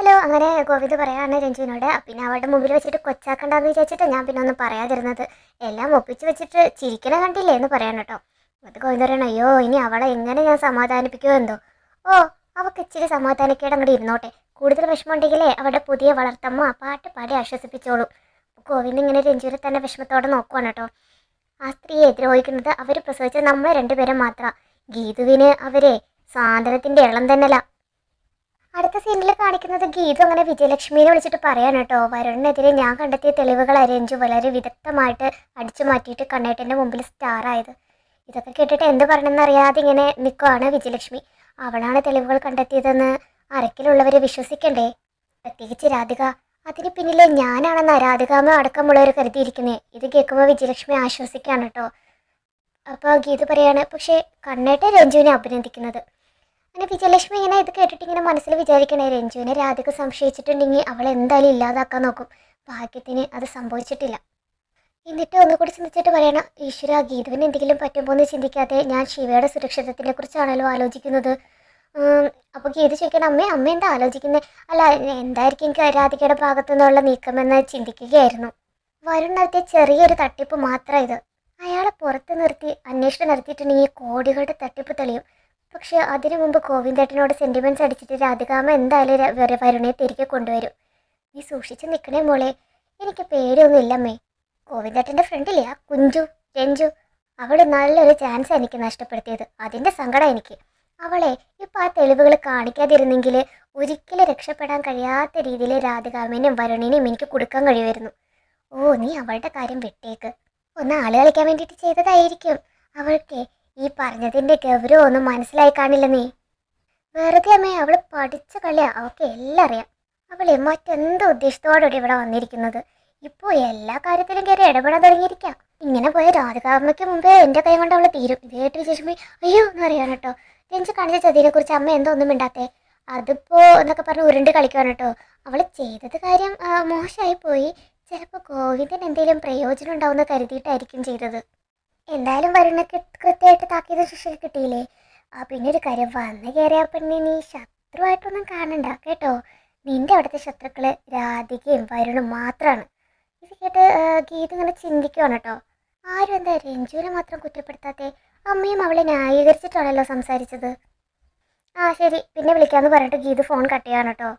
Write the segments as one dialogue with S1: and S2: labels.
S1: Hello അങ്ങനെ ഗോവിന്ദ് പറയാണ് രഞ്ജുവിനോട്. പിന്നെ അവളുടെ മുമ്പിൽ വെച്ചിട്ട് കൊച്ചാക്കണ്ടെന്ന് വിചാരിച്ചിട്ട് ഞാൻ പിന്നെ ഒന്നും പറയാതിരുന്നത്. എല്ലാം ഒപ്പിച്ച് വെച്ചിട്ട് ചിരിക്കണ കണ്ടില്ലേ എന്ന് പറയാൻ കേട്ടോ. അത് ഗോവിന്ദ് പറയണം, അയ്യോ ഇനി അവളെ എങ്ങനെ ഞാൻ സമാധാനിപ്പിക്കുമോ എന്തോ. ഓ, അവൾക്ക് ഇച്ചിരി സമാധാനിക്കേട് അങ്ങോട്ട് ഇരുന്നോട്ടെ. കൂടുതൽ വിഷമം ഉണ്ടെങ്കിലേ അവളുടെ പുതിയ വളർത്തമ്മ പാട്ട് പാടി ആശ്വസിപ്പിച്ചോളൂ. ഗോവിന്ദ് ഇങ്ങനെ രഞ്ജുവിനെ തന്നെ വിഷമത്തോടെ നോക്കുവാണ് കേട്ടോ. ആ സ്ത്രീയെ ദ്രോഹിക്കുന്നത് അവർ പ്രസവിച്ച നമ്മളെ രണ്ടുപേരും മാത്രം. ഗീതുവിന് അവരെ സാന്ത്വനത്തിന്റെ ഇളം തന്നെയല്ല. അടുത്ത സീനിൽ കാണിക്കുന്നത് ഗീതു അങ്ങനെ വിജയലക്ഷ്മിനെ വിളിച്ചിട്ട് പറയാൻ കേട്ടോ, വരുണിനെതിരെ ഞാൻ കണ്ടെത്തിയ തെളിവുകൾ രഞ്ജു വളരെ വിദഗ്ധമായിട്ട് അടിച്ചു മാറ്റിയിട്ട് കണ്ണേട്ടൻ്റെ മുമ്പിൽ സ്റ്റാർ ആയത്. ഇതൊക്കെ കേട്ടിട്ട് എന്ത് പറയണമെന്ന് അറിയാതെ ഇങ്ങനെ നിൽക്കുവാണ് വിജയലക്ഷ്മി. അവളാണ് തെളിവുകൾ കണ്ടെത്തിയതെന്ന് അരക്കിലുള്ളവരെ വിശ്വസിക്കണ്ടേ, പ്രത്യേകിച്ച് രാധിക. അതിന് പിന്നിലെ ഞാനാണെന്ന് രാധികാമ്മ അടക്കമുള്ളവർ കരുതിയിരിക്കുന്നത്. ഇത് കേൾക്കുമ്പോൾ വിജയലക്ഷ്മി ആശ്വസിക്കാണ് കേട്ടോ. അപ്പോൾ ഗീതു പറയാണ്, പക്ഷേ കണ്ണേട്ടൻ രഞ്ജുവിനെ അഭിനന്ദിക്കുന്നത്. അങ്ങനെ വിജയലക്ഷ്മി ഇങ്ങനെ ഇത് കേട്ടിട്ട് ഇങ്ങനെ മനസ്സിൽ വിചാരിക്കണേ, രഞ്ജുവിനെ രാധിക സംശയിച്ചിട്ടുണ്ടെങ്കിൽ അവൾ എന്തായാലും ഇല്ലാതാക്കാൻ നോക്കും. ഭാഗ്യത്തിന് അത് സംഭവിച്ചിട്ടില്ല. എന്നിട്ട് ഒന്നുകൂടി ചിന്തിച്ചിട്ട് പറയണം, ഈശ്വര ഗീതുവിന് എന്തെങ്കിലും പറ്റുമോ എന്ന് ചിന്തിക്കാതെ ഞാൻ ശിവയുടെ സുരക്ഷിതത്തിനെ കുറിച്ചാണല്ലോ ആലോചിക്കുന്നത്. അപ്പോൾ ഗീതു ചോദിക്കണം, അമ്മ എന്താ ആലോചിക്കുന്നത്? അല്ല, എന്തായിരിക്കും രാധികയുടെ ഭാഗത്തു നിന്നുള്ള നീക്കമെന്ന് ചിന്തിക്കുകയായിരുന്നു. വരുൺ നടത്തിയ ചെറിയൊരു തട്ടിപ്പ് മാത്രം ഇത്. അയാളെ പുറത്ത് നിർത്തി അന്വേഷണം നടത്തിയിട്ടുണ്ടെങ്കിൽ കോടികളുടെ തട്ടിപ്പ് തെളിയും. പക്ഷെ അതിനു മുമ്പ് ഗോവിന്ദേട്ടനോട് സെന്റിമെന്റ്സ് അടിച്ചിട്ട് രാധികാമ്മ എന്തായാലും വരുണെ തിരികെ കൊണ്ടുവരും. നീ സൂക്ഷിച്ച് നിൽക്കണേ മോളെ, എനിക്ക് പേടിയൊന്നും ഇല്ലമ്മേ. ഗോവിന്ദേട്ടൻ്റെ ഫ്രണ്ടില്ലേ ആ കുഞ്ചു രഞ്ജു, അവൾ നല്ലൊരു ചാൻസ് എനിക്ക് നഷ്ടപ്പെടുത്തിയത്. അതിൻ്റെ സങ്കടം എനിക്ക്. അവളെ ഇപ്പം ആ തെളിവുകൾ കാണിക്കാതിരുന്നെങ്കിൽ ഒരിക്കലും രക്ഷപ്പെടാൻ കഴിയാത്ത രീതിയിൽ രാധികാമ്മേനെയും വരുണിനെയും എനിക്ക് കൊടുക്കാൻ കഴിയുമായിരുന്നു. ഓ, നീ അവളുടെ കാര്യം വിട്ടേക്ക്. ഒന്ന് ആള് കളിക്കാൻ വേണ്ടിയിട്ട് ചെയ്തതായിരിക്കും. അവൾക്ക് ഈ പറഞ്ഞതിൻ്റെ ഗൗരവം ഒന്നും മനസ്സിലായി കാണില്ല നീ. വെറുതെ അമ്മേ, അവള് പഠിച്ച കളിയാ, അവൾക്ക് എല്ലാം അറിയാം. അവളെ മറ്റെന്തോ ഉദ്ദേശത്തോടുകൂടി ഇവിടെ വന്നിരിക്കുന്നത്. ഇപ്പോൾ എല്ലാ കാര്യത്തിലും കയറി ഇടപെടാൻ തുടങ്ങിയിരിക്കാം. ഇങ്ങനെ പോയ രാധികാമ്മയ്ക്ക് മുമ്പേ എൻ്റെ കൈ കൊണ്ട് അവളെ തീരും. ഇത് കേട്ട് വിശേഷമേ അയ്യോ എന്ന് അറിയാൻ കേട്ടോ. രഞ്ജു കാണിച്ച ചതിയെ കുറിച്ച് അമ്മ എന്തോ ഒന്നും മിണ്ടാത്തേ. അതിപ്പോ എന്നൊക്കെ പറഞ്ഞ് ഉരുണ്ട് കളിക്കുവാണ് കേട്ടോ. അവൾ ചെയ്തത് കാര്യം മോശമായി പോയി. ചിലപ്പോൾ ഗോവിന്ദൻ എന്തെങ്കിലും പ്രയോജനം ഉണ്ടാവുമെന്ന് കരുതിയിട്ടായിരിക്കും ചെയ്തത്. എന്തായാലും വരുണക്ക് കൃത്യമായിട്ട് താക്കീത് ശിക്ഷ കിട്ടിയില്ലേ. പിന്നെ ഒരു കാര്യം, വന്ന് കയറിയ പെണ്ണെ നീ ശത്രുവായിട്ടൊന്നും കാണണ്ട കേട്ടോ. നിന്റെ അവിടുത്തെ ശത്രുക്കള് രാധികയും വരുണും മാത്രമാണ്. ഇത് കേട്ട് ഗീത ഇങ്ങനെ ചിന്തിക്കുവാണ് കേട്ടോ. ആരും എന്താ രഞ്ജുവിനെ മാത്രം കുറ്റപ്പെടുത്താത്തെ? അമ്മയും അവളെ ന്യായീകരിച്ചിട്ടാണല്ലോ സംസാരിച്ചത്. ആ ശരി, പിന്നെ വിളിക്കാമെന്ന് പറഞ്ഞിട്ട് ഗീത ഫോൺ കട്ട് ചെയ്യാണ് കേട്ടോ.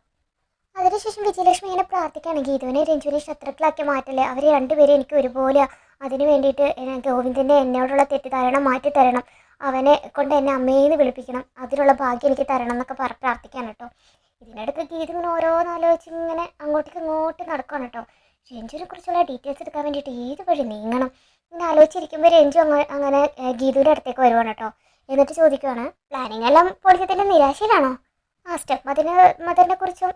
S1: അതിനുശേഷം വിജയലക്ഷ്മി ഇങ്ങനെ പ്രാർത്ഥിക്കുകയാണ്, ഗീതുവിനെ രഞ്ജുവിനെ ശത്രുക്കളാക്കി മാറ്റല്ലേ, അവർ രണ്ടുപേരും എനിക്ക് ഒരുപോലെ. അതിന് വേണ്ടിയിട്ട് ഗോവിന്ദൻ്റെ എന്നോടുള്ള തെറ്റിദ്ധാരണ മാറ്റി തരണം, അവനെ കൊണ്ട് എന്നെ അമ്മയെന്ന് വിളിപ്പിക്കണം, അതിനുള്ള ഭാഗ്യം എനിക്ക് തരണം എന്നൊക്കെ പ്രാർത്ഥിക്കാൻ കേട്ടോ. ഇതിനിടയ്ക്ക് ഗീത ഇങ്ങനെ ഓരോന്നാലോചിച്ച് ഇങ്ങനെ അങ്ങോട്ടേക്ക് ഇങ്ങോട്ട് നടക്കുകയാണ് കേട്ടോ. രഞ്ജുവിനെ കുറിച്ചുള്ള ഡീറ്റെയിൽസ് എടുക്കാൻ വേണ്ടിയിട്ട് ഏത് വഴി നീങ്ങണം ഇങ്ങനെ ആലോചിച്ചിരിക്കുമ്പോൾ രഞ്ജു അങ്ങനെ ഗീതുവിൻ്റെ അടുത്തേക്ക് വരുവാണ് കേട്ടോ. എന്നിട്ട് ചോദിക്കുവാണ്, പ്ലാനിങ് എല്ലാം പൊളിച്ചതിൻ്റെ നിരാശയിലാണോ? ആ സ്റ്റെപ്പ് മദറിനെ കുറിച്ചും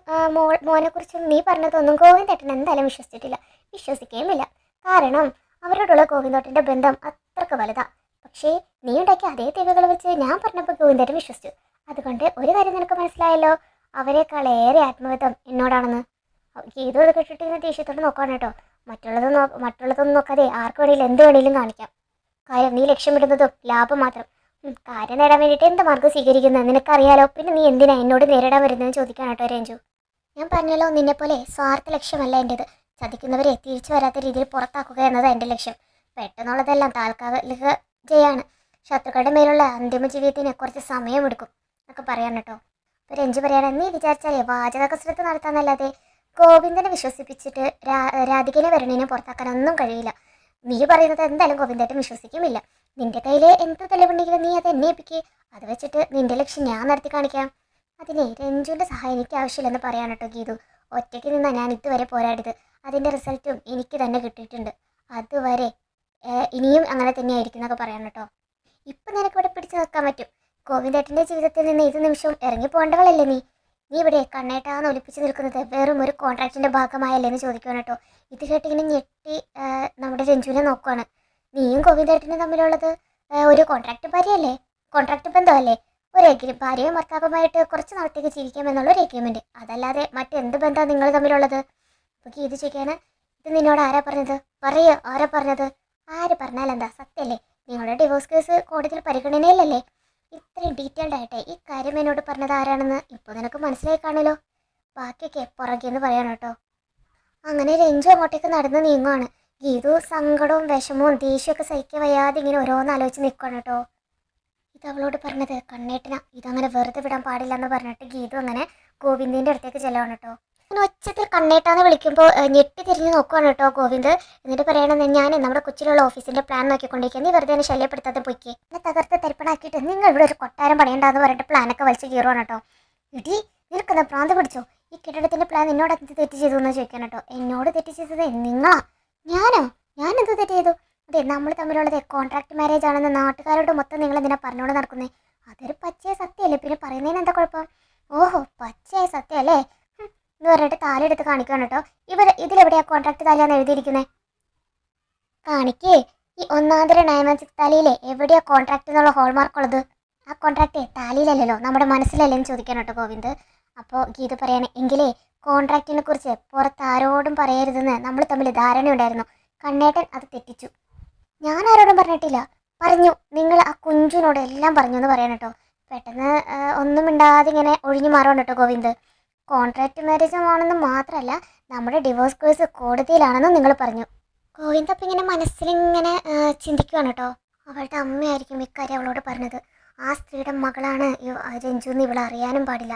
S1: മോനെ കുറിച്ചും നീ പറഞ്ഞതൊന്നും ഗോവിന്ദേട്ടൻ എന്തായാലും വിശ്വസിച്ചിട്ടില്ല, വിശ്വസിക്കുകയുമില്ല. കാരണം അവരോടുള്ള ഗോവിന്ദേട്ടൻ്റെ ബന്ധം അത്രക്ക് വലുതാ. പക്ഷേ നീ ഉണ്ടാക്കിയ അതേ തെളിവുകൾ വെച്ച് ഞാൻ പറഞ്ഞപ്പോൾ ഗോവിന്ദേട്ടൻ വിശ്വസിച്ചു. അതുകൊണ്ട് ഒരു കാര്യം നിനക്ക് മനസ്സിലായല്ലോ, അവരെക്കാളേറെ ആത്മബന്ധം എന്നോടാണെന്ന്. ഗീതു അത് കേട്ടിട്ട് ഇങ്ങനെ ദേഷ്യത്തോട് നോക്കുകയാണ് കേട്ടോ. മറ്റുള്ളതൊന്നും നോക്കാതെ ആർക്ക് വേണമെങ്കിലും എന്ത് വേണമെങ്കിലും കാണിക്കാം. കാര്യം നീ ലക്ഷ്യമിടുന്നതും ലാഭം മാത്രം. കാര്യം നേടാൻ വേണ്ടിയിട്ട് എന്ത് മാർഗം സ്വീകരിക്കുന്നത് നിനക്കറിയാലോ. പിന്നെ നീ എന്തിനാ എന്നോട് നേരിടാൻ വരുന്നതെന്ന് ചോദിക്കാൻ കേട്ടോ രഞ്ജു. ഞാൻ പറഞ്ഞല്ലോ, നിന്നെപ്പോലെ സ്വാർത്ഥ ലക്ഷ്യമല്ല എൻ്റെത്. ചതിക്കുന്നവരെ തിരിച്ചു വരാത്ത രീതിയിൽ പുറത്താക്കുക എന്നതാണ് എൻ്റെ ലക്ഷ്യം. പെട്ടെന്നുള്ളതെല്ലാം താൽക്കാലിക ജയാണ്. ശത്രുക്കളുടെ മേലുള്ള അന്തിമ ജീവിതത്തിന് കുറച്ച് സമയമെടുക്കും എന്നൊക്കെ പറയാൻ കേട്ടോ. അപ്പോൾ രഞ്ജു പറയാണ്, നീ വിചാരിച്ചാലേ വാചക കസരത്ത് നടത്താന്നല്ലാതെ ഗോവിന്ദനെ വിശ്വസിപ്പിച്ചിട്ട് രാധികനെ വരുണിനെ പുറത്താക്കാനൊന്നും കഴിയില്ല. നീ പറയുന്നത് എന്തായാലും ഗോവിന്ദേട്ടൻ വിശ്വസിക്കുമില്ല. നിന്റെ കയ്യിൽ എന്ത് തെളിവുണ്ടെങ്കിലും നീ അത് എന്നെ ഏൽപ്പിക്കുക. അത് വെച്ചിട്ട് നിന്റെ ലക്ഷ്യം ഞാൻ നടത്തി കാണിക്കാം. അതിനെ രഞ്ജുവിൻ്റെ സഹായം എനിക്ക് ആവശ്യമില്ലെന്ന് പറയാൻ കേട്ടോ ഗീതു. ഒറ്റയ്ക്ക് നിന്നാണ് ഞാൻ ഇതുവരെ പോരാടിയത്. അതിൻ്റെ റിസൾട്ടും എനിക്ക് തന്നെ കിട്ടിയിട്ടുണ്ട്. അതുവരെ ഇനിയും അങ്ങനെ തന്നെയായിരിക്കും എന്നൊക്കെ പറയാൻ കേട്ടോ. ഇപ്പം നിനക്കിവിടെ പിടിച്ചു നിൽക്കാൻ പറ്റും. ഗോവിന്ദേട്ടൻ്റെ ജീവിതത്തിൽ നിന്ന് ഏത് നിമിഷവും ഇറങ്ങി പോകേണ്ടവളല്ലേ നീ. നീ ഇവിടെ കണ്ണേട്ടാന്ന് ഒലിപ്പിച്ച് നിൽക്കുന്നത് വെറും ഒരു കോൺട്രാക്റ്റിൻ്റെ ഭാഗമായല്ലേ എന്ന് ചോദിക്കുവാണ് കേട്ടോ. ഇത് കേട്ടിങ്ങനെ ഞെട്ടി നമ്മുടെ രഞ്ജുവിനെ നോക്കുവാണ്. നീയും ഗോവിന്ദേട്ടനും തമ്മിലുള്ളത് ഒരു കോൺട്രാക്ട് ഭാര്യയല്ലേ, കോൺട്രാക്ട് ബന്ധമല്ലേ. ഒരു ഭാര്യയും ഭർത്താവുമായിട്ട് കുറച്ച് നാളത്തേക്ക് ജീവിക്കാമെന്നുള്ള ഒരു എഗ്രിമെൻറ്റ്, അതല്ലാതെ മറ്റെന്ത് ബന്ധമാണ് നിങ്ങൾ തമ്മിലുള്ളത്? അപ്പോൾ ഇത് ചോദിക്കാണ്, ഇത് നിന്നോട് ആരാ പറഞ്ഞത്? പറയുക, ആരാ പറഞ്ഞത്? ആര് പറഞ്ഞാലെന്താ, സത്യമല്ലേ. നിങ്ങളുടെ ഡിവോഴ്സ് കേസ് കോടതിയിൽ പരിഗണനയിലല്ലേ. ഇത്രയും ഡീറ്റെയിൽഡ് ആയിട്ട് ഈ കാര്യം എന്നോട് പറഞ്ഞത് ആരാണെന്ന് ഇപ്പോൾ നിനക്ക് മനസ്സിലായി കാണുമല്ലോ. ബാക്കിയൊക്കെ പുറകെന്ന് പറയാണ് കേട്ടോ. അങ്ങനെ രഞ്ജു അങ്ങോട്ടേക്ക് നടന്ന് നീങ്ങുവാണ്. ഗീതു സങ്കടവും വിഷമവും ദേഷ്യമൊക്കെ സഹിക്കാൻ വയ്യാതെ ഇങ്ങനെ ഓരോന്ന് ആലോചിച്ച് നിൽക്കുകയാണ് കേട്ടോ. ഇത് അവളോട് പറഞ്ഞത് കണ്ണേട്ടനാ, ഇതങ്ങനെ വെറുതെ വിടാൻ പാടില്ല എന്ന് പറഞ്ഞിട്ട് ഗീതു അങ്ങനെ ഗോവിന്ദിന്റെ അടുത്തേക്ക് ചെല്ലുവാണ് കേട്ടോ. അങ്ങനെ ഒച്ചത്തിൽ കണ്ണേട്ടാന്ന് വിളിക്കുമ്പോൾ ഞെട്ടി തിരിഞ്ഞ് നോക്കുവാണ് കേട്ടോ ഗോവിന്ദ്. എന്നിട്ട് പറയണമെന്ന്, ഞാൻ നമ്മുടെ കൊച്ചിയിലുള്ള ഓഫീസിന്റെ പ്ലാൻ നോക്കിക്കൊണ്ടിരിക്കുക, നീ വെറുതെ എന്നെ ശല്യപ്പെടുത്താതെ പോയിക്കേ, എന്നെ തകർത്ത് തരിപ്പണാക്കിയിട്ട് നിങ്ങൾ ഇവിടെ ഒരു കൊട്ടാരം പണിയണ്ടെന്ന് പറഞ്ഞിട്ട് പ്ലാനൊക്കെ വലിച്ച് കീറുവാണ് കേട്ടോ. ഇടി നിനക്കെന്താ പ്രാന്ത് പിടിച്ചോ, ഈ കെട്ടിടത്തിന്റെ പ്ലാൻ എന്നോട് എന്ത് തെറ്റ് ചെയ്തു എന്ന് ചോദിക്കാൻ കേട്ടോ. എന്നോട് തെറ്റ് ചെയ്തത് നിങ്ങളാ. ഞാനോ? ഞാൻ എന്ത് തെറ്റ് ചെയ്തു? അതെ, നമ്മൾ തമ്മിലുള്ളത് കോൺട്രാക്ട് മാരേജ് ആണെന്ന് നാട്ടുകാരോട് മൊത്തം നിങ്ങൾ എന്തിനാ പറഞ്ഞോണ്ട് നടക്കുന്നേ? അതൊരു പച്ചയായ സത്യമല്ലേ, പിന്നെ പറയുന്നതിന് എന്താ കുഴപ്പം? ഓഹോ, പച്ചയായ സത്യം അല്ലേ എന്ന് പറഞ്ഞിട്ട് താലെടുത്ത് കാണിക്കുകയാണ് കേട്ടോ. ഇതിലെവിടെയാ കോൺട്രാക്ട് താലിയാന്ന് എഴുതിയിരിക്കുന്നത്? കാണിക്കേ. ഈ ഒന്നാന്തര 916 താലിയിലെ എവിടെയാ കോൺട്രാക്ട് എന്നുള്ള ഹോൾമാർക്ക് ഉള്ളത്? ആ കോൺട്രാക്ട് താലിയിലല്ലല്ലോ, നമ്മുടെ മനസ്സിലല്ലേന്ന് ചോദിക്കാൻ കേട്ടോ ഗോവിന്ദ്. അപ്പോൾ ഗീത പറയാണ്, എങ്കിലേ കോൺട്രാക്റ്റിനെ കുറിച്ച് പുറത്ത് ആരോടും പറയരുതെന്ന് നമ്മൾ തമ്മിൽ ധാരണയുണ്ടായിരുന്നു. കണ്ണേട്ടൻ അത് തെറ്റിച്ചു. ഞാൻ ആരോടും പറഞ്ഞിട്ടില്ല. പറഞ്ഞു, നിങ്ങൾ ആ കുഞ്ചുനോട് എല്ലാം പറഞ്ഞു എന്ന് പറയാൻ കേട്ടോ. പെട്ടെന്ന് ഒന്നും മിണ്ടാതെ ഇങ്ങനെ ഒഴിഞ്ഞു മാറുകയാണ് കേട്ടോ ഗോവിന്ദ്. കോൺട്രാക്ട് മാരേജ് ആണെന്ന് മാത്രമല്ല, നമ്മുടെ ഡിവോഴ്സ് കേസ് കോടതിയിലാണെന്നും നിങ്ങൾ പറഞ്ഞു. ഗോവിന്ദ് അപ്പം ഇങ്ങനെ മനസ്സിലിങ്ങനെ ചിന്തിക്കുകയാണ് കേട്ടോ. അവളുടെ അമ്മയായിരിക്കും ഇക്കാര്യം അവളോട് പറഞ്ഞത്. ആ സ്ത്രീയുടെ മകളാണ് രഞ്ജു എന്ന് ഇവൾ അറിയാനും പാടില്ല.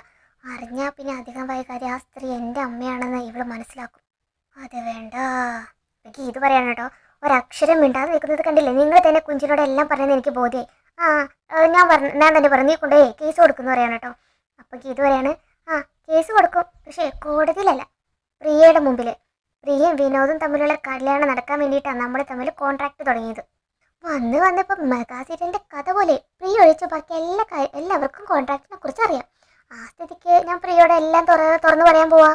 S1: അറിഞ്ഞാൽ പിന്നെ അധികം വൈകാതെ ആ സ്ത്രീ എൻ്റെ അമ്മയാണെന്ന് ഇവൾ മനസ്സിലാക്കും. അത് വേണ്ട. ഗീത് പറയാണ് കേട്ടോ. ഒരക്ഷരം മിണ്ടാതെ നിൽക്കുന്നത് കണ്ടില്ലേ, നിങ്ങൾ തന്നെ കുഞ്ചിനോട് എല്ലാം പറഞ്ഞതെന്ന് എനിക്ക് ബോധ്യമായി. ഞാൻ തന്നെ പറഞ്ഞു, നീ കൊണ്ടേ കേസ് കൊടുക്കുന്നു പറയാണ് കേട്ടോ. അപ്പം ഗീത് പറയാണ്, കേസ് കൊടുക്കും, പക്ഷേ കോടതിയിലല്ല, പ്രിയയുടെ മുമ്പിൽ. പ്രിയയും വിനോദും തമ്മിലുള്ള കല്യാണം നടക്കാൻ വേണ്ടിയിട്ടാണ് നമ്മൾ തമ്മിൽ കോൺട്രാക്ട് തുടങ്ങിയത്. വന്നിപ്പോൾ മെഗാ സീരിയലിൻ്റെ കഥ പോലെ പ്രിയ ഒഴിച്ച് ബാക്കി എല്ലാവർക്കും കോൺട്രാക്റ്റിനെ കുറിച്ച് അറിയാം. ആ സ്ഥിതിക്ക് ഞാൻ പ്രിയയോട് എല്ലാം തുറന്നു പറയാൻ പോവാ.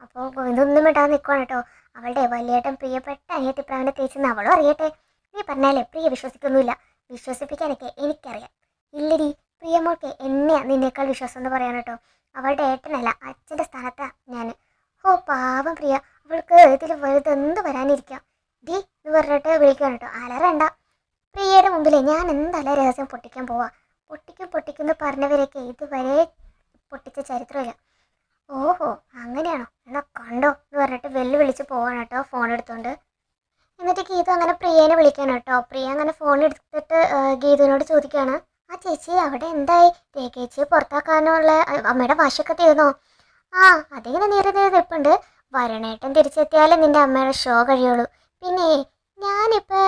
S1: അപ്പോൾ ഇതൊന്നും ഇടാൻ നിൽക്കുവാണ് കേട്ടോ. അവളുടെ വലിയേട്ടൻ പ്രിയപ്പെട്ട അനിയത്തിപ്രാവിനെ തേച്ചെന്ന് അവളും അറിയട്ടെ. നീ പറഞ്ഞാലേ പ്രിയ വിശ്വസിക്കൊന്നുമില്ല. വിശ്വസിപ്പിക്കാനൊക്കെ എനിക്കറിയാം. ഇല്ലടി, പ്രിയമോൾക്ക് എന്നെയാ നിന്നേക്കാൾ വിശ്വാസം എന്ന് പറയാൻ കേട്ടോ. അവളുടെ ഏട്ടനല്ല, അച്ഛൻ്റെ സ്ഥാനത്താ ഞാൻ. ഓ പാവം പ്രിയ, അവൾക്ക് ഇതിൽ വലുതെന്ത് വരാനിരിക്കാം. ഡി എന്ന് പറഞ്ഞിട്ട് വിളിക്കുകയാണ് കേട്ടോ. അലറണ്ട. പ്രിയയുടെ മുമ്പിൽ ഞാൻ എന്തായാലും രഹസ്യം പൊട്ടിക്കാൻ പോവാ. പൊട്ടിക്കുന്നു പറഞ്ഞവരൊക്കെ ഇതുവരെ പൊട്ടിച്ച ചരിത്രമില്ല. ഓഹോ, അങ്ങനെയാണോ, എന്നാ കണ്ടോ എന്ന് പറഞ്ഞിട്ട് വെല്ലുവിളിച്ച് പോവാണ് കേട്ടോ ഫോൺ എടുത്തോണ്ട്. എന്നിട്ട് ഗീതു അങ്ങനെ പ്രിയേനെ വിളിക്കാണ് കേട്ടോ. പ്രിയ അങ്ങനെ ഫോൺ എടുത്തിട്ട് ഗീതുവിനോട് ചോദിക്കുകയാണ്, ആ ചേച്ചി അവിടെ എന്തായി? ചേച്ചിയെ പുറത്താക്കാനുള്ള അമ്മയുടെ വാശിയൊക്കെ തീർന്നോ? അതിങ്ങനെ നേരെ നിൽപ്പുണ്ട്. വരണേട്ടൻ തിരിച്ചെത്തിയാലേ നിന്റെ അമ്മയുടെ ഷോ കഴിയുള്ളൂ. പിന്നെ ഞാനിപ്പോൾ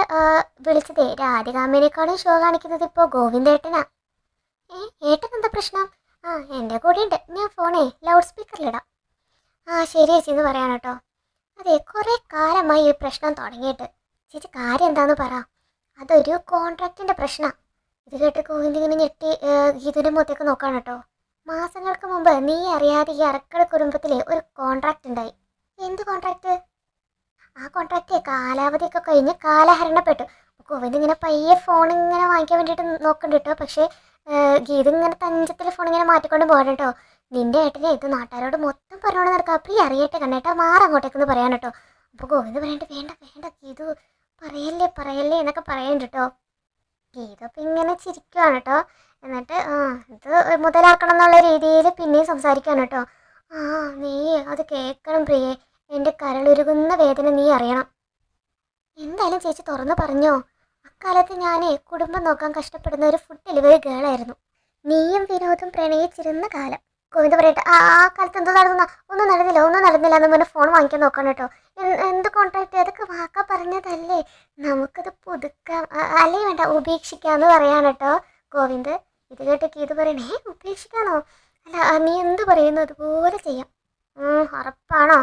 S1: വിളിച്ചതേ രാധികാമ്മേനേക്കാളും ഷോ കാണിക്കുന്നത് ഇപ്പോൾ ഗോവിന്ദേട്ടനാ. ഏട്ടൻ എന്താ പ്രശ്നം? എൻ്റെ കൂടെ ഉണ്ട്, ഞാൻ ഫോണേ ലൗഡ് സ്പീക്കറിലിടാം. ശരി ചേച്ചി എന്ന് പറയാൻ കേട്ടോ. അതെ, കുറേ കാലമായി ഈ പ്രശ്നം തുടങ്ങിയിട്ട്. ചേച്ചി കാര്യം എന്താന്ന് പറ. അതൊരു കോൺട്രാക്റ്റിൻ്റെ പ്രശ്നമാണ്. ഇത് കേട്ട് ഗോവിന്ദ് ഇങ്ങനെ ഞെട്ടി ഗീതുവിൻ്റെ മുഖത്തേക്ക് നോക്കാണ് കേട്ടോ. മാസങ്ങൾക്ക് മുമ്പ് നീ അറിയാതെ ഈ അറക്കട കുടുംബത്തിൽ ഒരു കോൺട്രാക്റ്റ് ഉണ്ടായി. എന്ത് കോൺട്രാക്റ്റ്? ആ കോൺട്രാക്റ്റ് കാലാവധിയൊക്കെ കഴിഞ്ഞ് കാലഹരണപ്പെട്ടു. ഗോവിന്ദ് ഇങ്ങനെ പയ്യെ ഫോൺ ഇങ്ങനെ വാങ്ങിക്കാൻ വേണ്ടിയിട്ട് നോക്കുന്നുണ്ട് കേട്ടോ. പക്ഷേ ഗീത ഇങ്ങനെ തഞ്ചത്തിൽ ഫോൺ ഇങ്ങനെ മാറ്റിക്കൊണ്ട് പോകണം കേട്ടോ. നിന്റെ ഏട്ടനെ ഇത് നാട്ടുകാരോട് മൊത്തം പറഞ്ഞോണ്ട് നടക്കുക. അപ്പഴേ അറിയട്ടെ കണ്ണേട്ടാ, മാറങ്ങോട്ടേക്കെന്ന് പറയാൻ കേട്ടോ. അപ്പോൾ ഗോവിന്ദ് പറയണ്ട, വേണ്ട ഗീതു, പറയല്ലേ എന്നൊക്കെ പറയുന്നുണ്ട് കേട്ടോ. ഗീത അപ്പം ഇങ്ങനെ ചിരിക്കുവാണ് കേട്ടോ. എന്നിട്ട് ഇത് മുതലാക്കണം എന്നുള്ള രീതിയിൽ പിന്നെയും സംസാരിക്കുകയാണ് കേട്ടോ. നീ അത് കേൾക്കണം പ്രിയേ, എൻ്റെ കരളുരുകുന്ന വേദന നീ അറിയണം. എന്തായാലും ചേച്ചി തുറന്നു പറഞ്ഞോ. അക്കാലത്ത് ഞാനേ കുടുംബം നോക്കാൻ കഷ്ടപ്പെടുന്ന ഒരു ഫുഡ് ഡെലിവറി ഗേളായിരുന്നു. നീയും വിനോദും പ്രണയിച്ചിരുന്ന കാലം. ഗോവിന്ദ് പറയട്ടെ, ആ കാലത്ത് എന്തോ നടന്ന? ഒന്നും നടന്നില്ല എന്ന് പറഞ്ഞ് ഫോൺ വാങ്ങിക്കാൻ നോക്കണം കേട്ടോ. എന്ത് കോൺട്രാക്ട്? അതൊക്കെ വാക്കാ പറഞ്ഞതല്ലേ, നമുക്കത് പുതുക്കാം, അല്ലേ വേണ്ട ഉപേക്ഷിക്കാന്ന് പറയാൻ കേട്ടോ ഗോവിന്ദ്. ഇത് കേട്ടൊക്കെ ഇത് പറയണേ, ഉപേക്ഷിക്കാനോ? അല്ല, നീ എന്ത് പറയുന്നു അതുപോലെ ചെയ്യാം. ഉറപ്പാണോ?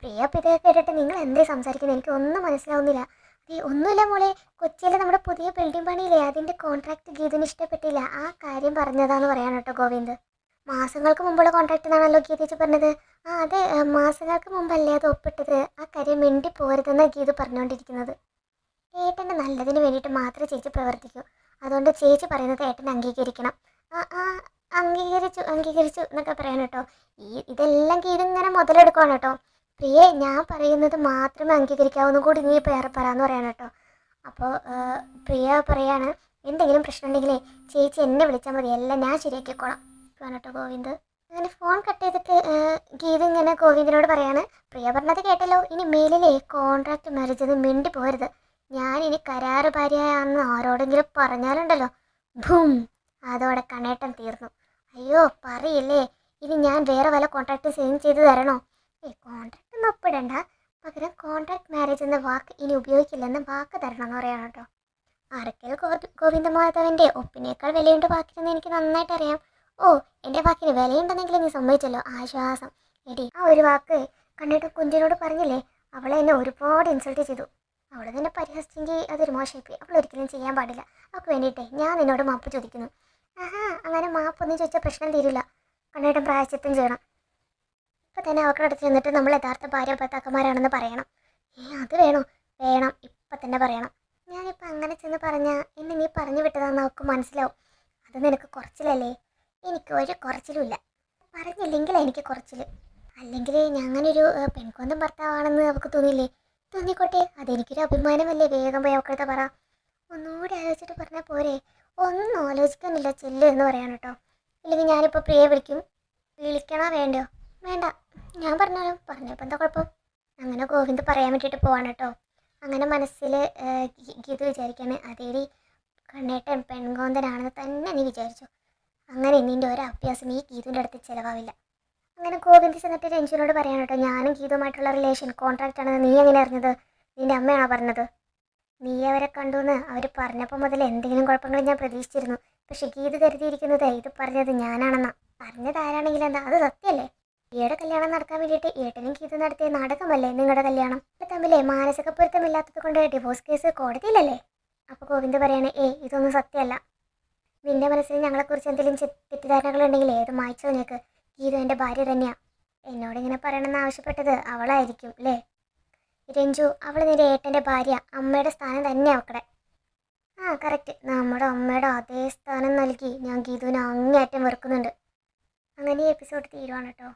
S1: പ്രിയ അപ്പം ഇതൊക്കെ കേട്ടിട്ട് നിങ്ങൾ എന്തേ സംസാരിക്കുന്നത്? എനിക്ക് ഒന്നും മനസ്സിലാവുന്നില്ല. ഒന്നുമില്ല മോളെ, കൊച്ചിയിൽ നമ്മുടെ പുതിയ ബിൽഡിംഗ് പണിയില്ലേ, അതിൻ്റെ കോൺട്രാക്ട് ഗീതിന് ഇഷ്ടപ്പെട്ടില്ല, ആ കാര്യം പറഞ്ഞതാന്ന് പറയാൻ കേട്ടോ ഗോവിന്ദ്. മാസങ്ങൾക്ക് മുമ്പുള്ള കോൺട്രാക്ട് എന്നാണല്ലോ ഗീതേച്ചി പറഞ്ഞത്. അതെ, മാസങ്ങൾക്ക് മുമ്പല്ലേ അത് ഒപ്പിട്ടത്. ആ കാര്യം മിണ്ടി പോരുതെന്ന് ഗീത പറഞ്ഞുകൊണ്ടിരിക്കുന്നത്. ഏട്ടൻ്റെ നല്ലതിന് വേണ്ടിയിട്ട് മാത്രമേ ചേച്ചി പ്രവർത്തിക്കൂ. അതുകൊണ്ട് ചേച്ചി പറയുന്നത് ഏട്ടൻ അംഗീകരിക്കണം. അംഗീകരിച്ചു എന്നൊക്കെ പറയാൻ കേട്ടോ. ഇതെല്ലാം ഗീത ഇങ്ങനെ മുതലെടുക്കുവാണ് കേട്ടോ. പ്രിയെ, ഞാൻ പറയുന്നത് മാത്രമേ അംഗീകരിക്കാവുന്ന കൂടി നീ വേറെ പറയാമെന്ന് പറയാൻ കേട്ടോ. അപ്പോൾ പ്രിയ പറയാണ്, എന്തെങ്കിലും പ്രശ്നം ഉണ്ടെങ്കിലേ ചേച്ചി എന്നെ വിളിച്ചാൽ മതി, എല്ലാം ഞാൻ ശരിയാക്കിക്കോളാം കേട്ടോ ഗോവിന്ദ്. അങ്ങനെ ഫോൺ കട്ട് ചെയ്തിട്ട് ഗീത ഇങ്ങനെ ഗോവിന്ദനോട് പറയാണ്, പ്രിയ പറഞ്ഞത് കേട്ടല്ലോ, ഇനി മേലിലെ കോൺട്രാക്ട് മാരേജ് ഒന്നും മിണ്ടി പോരുത്. ഞാൻ ഇനി കരാറ് ഭാര്യയാണെന്ന് ആരോടെങ്കിലും പറഞ്ഞാലുണ്ടല്ലോ, ഭൂം, അതോടെ കണേട്ടം തീർന്നു. അയ്യോ പറയില്ലേ, ഇനി ഞാൻ വേറെ വല്ല കോൺട്രാക്ട് സൈൻ ചെയ്ത് തരണോ? കോൺട്രാക്ട് ഒന്നും ഒപ്പിടണ്ട, പകരം കോൺട്രാക്ട് മാരേജ് എന്ന വാക്ക് ഇനി ഉപയോഗിക്കില്ലെന്ന് വാക്ക് തരണം എന്ന് പറയണം കേട്ടോ. അറക്കൽ ഗോവിന്ദമാധവന്റെ ഒപ്പിനേക്കാൾ വിലയുണ്ട് വാക്കിനെന്ന് എനിക്ക് നന്നായിട്ട് അറിയാം. ഓ, എൻ്റെ വാക്കിന് വിലയുണ്ടെന്നെങ്കിലും നീ സമ്മതിച്ചല്ലോ, ആശ്വാസം. എടി, ആ ഒരു വാക്ക് കണ്ടിട്ട് കുഞ്ചിനോട് പറഞ്ഞില്ലേ, അവളെ എന്നെ ഒരുപാട് ഇൻസൾട്ട് ചെയ്തു. അവൾ തന്നെ പരിഹസിച്ചെങ്കിൽ അതൊരു മോശമായിപ്പോയി. അവൾ ഒരിക്കലും ചെയ്യാൻ പാടില്ല. അവൾക്ക് വേണ്ടിയിട്ടേ ഞാൻ നിന്നോട് മാപ്പ് ചോദിക്കുന്നു. ആഹാ, അങ്ങനെ മാപ്പൊന്നും ചോദിച്ചാൽ പ്രശ്നം തീരില്ല. കണ്ണേട്ടൻ പ്രായശ്ചിത്തം ചെയ്യണം. ഇപ്പം തന്നെ അവരുടെ അടുത്ത് ചെന്നിട്ട് നമ്മൾ യഥാർത്ഥ ഭാര്യ ഭർത്താക്കന്മാരാണെന്ന് പറയണം. അത് വേണോ? വേണം, ഇപ്പം തന്നെ പറയണം. ഞാനിപ്പോൾ അങ്ങനെ ചെന്ന് പറഞ്ഞാൽ എന്നെ നീ പറഞ്ഞു വിട്ടതാണെന്ന് അവൾക്ക് മനസ്സിലാവും. അത് നിനക്ക് കുറച്ചിലല്ലേ? എനിക്ക് ഒരു കുറച്ചിലുമില്ല. പറഞ്ഞില്ലെങ്കിൽ എനിക്ക് കുറച്ചിൽ. അല്ലെങ്കിൽ ഞാനൊരു പെൺകൊന്തം ഭർത്താവാണെന്ന് അവൾക്ക് തോന്നിയില്ലേ? തോന്നിക്കോട്ടെ, അതെനിക്കൊരു അഭിമാനമല്ലേ. വേഗം പോയി അവക്കടുത്ത് പറ. ഒന്നുകൂടി ആലോചിച്ചിട്ട് പറഞ്ഞാൽ പോരെ? ഒന്നും ആലോചിക്കാനില്ല, ചെല്ല് എന്ന് പറയാൻ കേട്ടോ. ഇല്ലെങ്കിൽ ഞാനിപ്പോൾ പ്രിയെ വിളിക്കും. വിളിക്കണോ വേണ്ടയോ? വേണ്ട, ഞാൻ പറഞ്ഞാലോ? പറഞ്ഞപ്പോൾ എന്താ കുഴപ്പം? അങ്ങനെ ഗോവിന്ദ് പറയാൻ വേണ്ടിയിട്ട് പോവാണ് കേട്ടോ. അങ്ങനെ മനസ്സിൽ ഗീത വിചാരിക്കാണ്, അതേടി കണ്ണേട്ടൻ പെൺകോന്തനാണെന്ന് തന്നെ നീ വിചാരിച്ചു. അങ്ങനെ നിൻ്റെ ഒരു അഭ്യാസം ഈ ഗീതുവിൻ്റെ അടുത്ത് ചിലവാവില്ല. അങ്ങനെ ഗോവിന്ദ് ചെന്നിട്ട് രഞ്ജുവിനോട് പറയാൻ കേട്ടോ, ഞാനും ഗീതുമായിട്ടുള്ള റിലേഷൻ കോൺട്രാക്റ്റ് ആണെന്ന് നീ എങ്ങനെ അറിഞ്ഞത്? നിൻ്റെ അമ്മയാണോ പറഞ്ഞത്? നീ അവരെ കണ്ടുവെന്ന് അവർ പറഞ്ഞപ്പോൾ മുതൽ എന്തെങ്കിലും കുഴപ്പങ്ങൾ ഞാൻ പ്രതീക്ഷിച്ചിരുന്നു. പക്ഷെ ഗീത് കരുതിയിരിക്കുന്നത് ഇത് പറഞ്ഞത് ഞാനാണെന്നാ. പറഞ്ഞത് ആരാണെങ്കിലും എന്താ, അത് സത്യമല്ലേ? ഈയുടെ കല്യാണം നടക്കാൻ വേണ്ടിയിട്ട് ഏട്ടനും ഗീത നടത്തിയ നാടകമല്ലേ നിങ്ങളുടെ കല്യാണം? തമ്മിലെ മാനസിക പൊരുത്തമില്ലാത്തത് കൊണ്ട് ഡിവോഴ്സ് കേസ് കോടതിയിലല്ലേ? അപ്പോൾ ഗോവിന്ദ് പറയാണ്, ഇതൊന്നും സത്യമല്ല. നിന്റെ മനസ്സിൽ ഞങ്ങളെക്കുറിച്ച് എന്തെങ്കിലും തെറ്റിദ്ധാരണകൾ ഉണ്ടെങ്കിൽ ഏത് മായ്ച്ചോ നിനക്ക്. ഗീത എൻ്റെ ഭാര്യ തന്നെയാ. എന്നോട് ഇങ്ങനെ പറയണമെന്ന് ആവശ്യപ്പെട്ടത് അവളായിരിക്കും അല്ലേ? രഞ്ജു, അവൾ നിന്റെ ഏട്ടൻ്റെ ഭാര്യ, അമ്മയുടെ സ്ഥാനം തന്നെ അവക്കടെ. ആ കറക്റ്റ്, നമ്മുടെ അമ്മയുടെ അതേ സ്ഥാനം നൽകി ഞാൻ ഗീതുവിനെ അങ്ങേയറ്റം വെറുക്കുന്നുണ്ട്. അങ്ങനെ ഈ എപ്പിസോഡ് തീരുവാണ് കേട്ടോ.